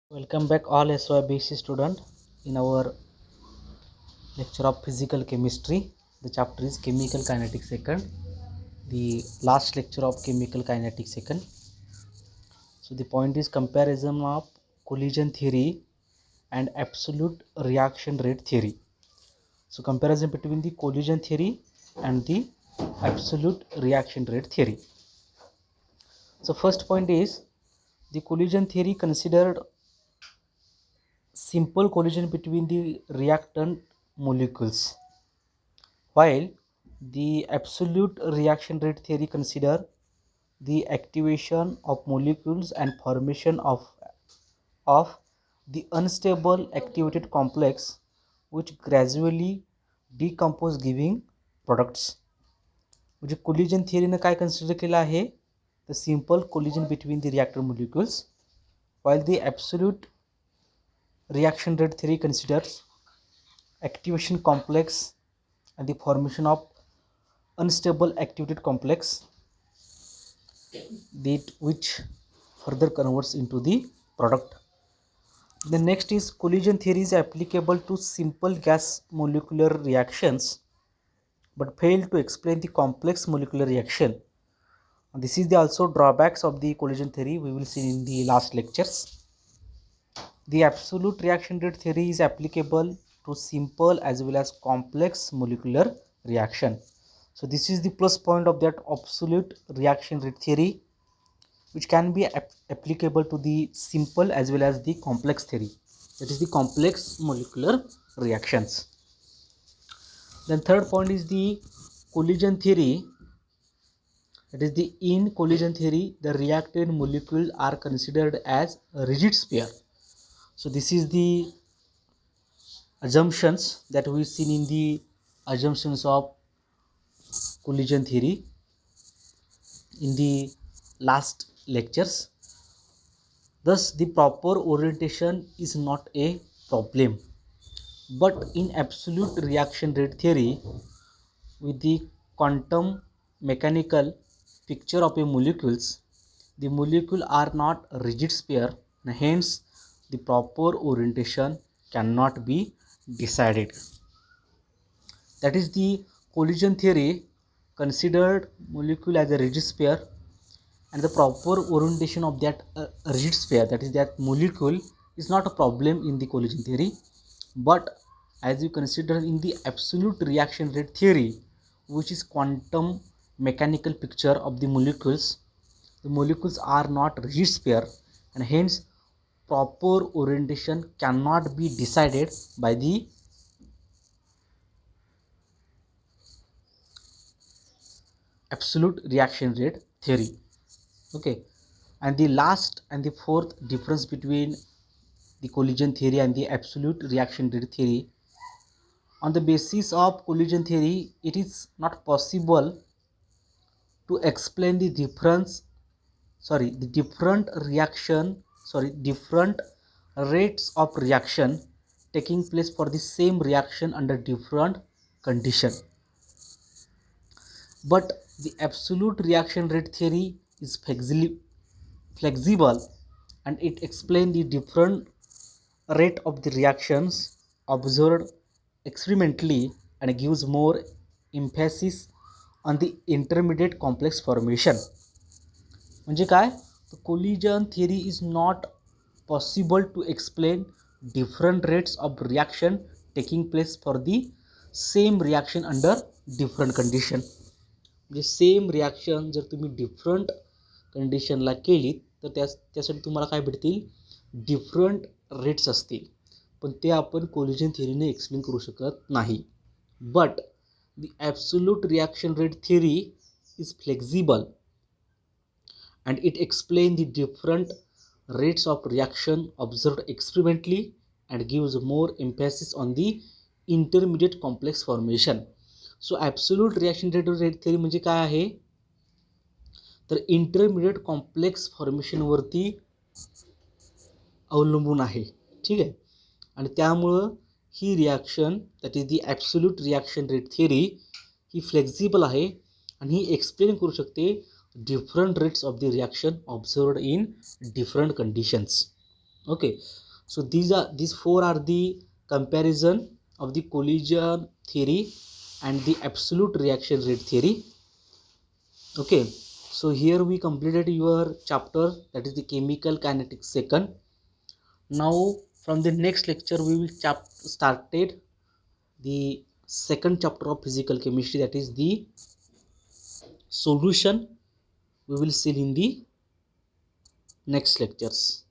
Welcome back all SYBC student in our lecture of physical chemistry. The chapter is chemical kinetics second, the last lecture of chemical kinetics second. So the point is comparison of collision theory and absolute reaction rate theory. So comparison between the collision theory and the absolute reaction rate theory. So first point is the collision theory considered simple collision between the reactant molecules, while the absolute reaction rate theory consider the activation of molecules and formation of the unstable activated complex which gradually decompose giving products. म्हणजे collision थिअरीनं काय consider केलं आहे, the simple collision between the reactor molecules, while the absolute reaction rate theory considers activation complex and the formation of unstable activated complex that which further converts into the product. The next is collision theory is applicable to simple gas molecular reactions but fail to explain the complex molecular reaction. And this is the also drawbacks of the collision theory we will see in the last lectures. The absolute reaction rate theory is applicable to simple as well as complex molecular reaction. So this is the plus point of that absolute reaction rate theory, which can be applicable to the simple as well as the complex theory, that is the complex molecular reactions. Then third point is the collision theory, that is the in collision theory the reactant molecules are considered as a rigid sphere. So this is the assumptions that we've seen in the assumptions of collision theory in the last lectures. Thus the proper orientation is not a problem, but in absolute reaction rate theory with the quantum mechanical picture of a molecules, the molecule are not a rigid sphere and hence the proper orientation cannot be decided. That is the collision theory considered molecule as a rigid sphere, and the proper orientation of that rigid sphere, that is that molecule, is not a problem in the collision theory. But as you consider in the absolute reaction rate theory, which is quantum mechanical picture of the molecules are not rigid sphere and hence proper orientation cannot be decided by the absolute reaction rate theory. Okay, and the last and the fourth difference between the collision theory and the absolute reaction rate theory, on the basis of collision theory it is not possible to explain the different rates of reaction taking place for the same reaction under different condition. But the absolute reaction rate theory is flexible and it explains the different rate of the reactions observed experimentally and gives more emphasis on the intermediate complex formation. म्हणजे काय, the collision theory is not possible to explain different rates of reaction taking place for the same reaction under different condition. म्हणजे same reaction जर तुम्ही different कंडिशनला केली तर त्यासाठी तुम्हाला काय भेटतील, डिफरंट रेट्स असतील, पण ते आपण कोलिजन थिअरीने एक्सप्लेन करू शकत नाही. But the absolute reaction rate theory is flexible and it explains the different rates of reaction observed experimentally and gives more emphasis on the intermediate complex formation. So absolute reaction rate theory म्हणजे काय आहे, तर intermediate complex formation वरती अवलंबून आहे. ठीक आहे, आणि त्यामुळं ही reaction, that is the absolute reaction rate theory, ही फ्लेक्झिबल आहे आणि ही एक्सप्लेन करू शकते different rates of the reaction observed in different conditions. Okay, so these four are the comparison of the collision theory and the absolute reaction rate theory. Okay, so here we completed your chapter, that is the chemical kinetics second. Now from the next lecture we will started the second chapter of physical chemistry, that is the solution. We will see in the next lectures.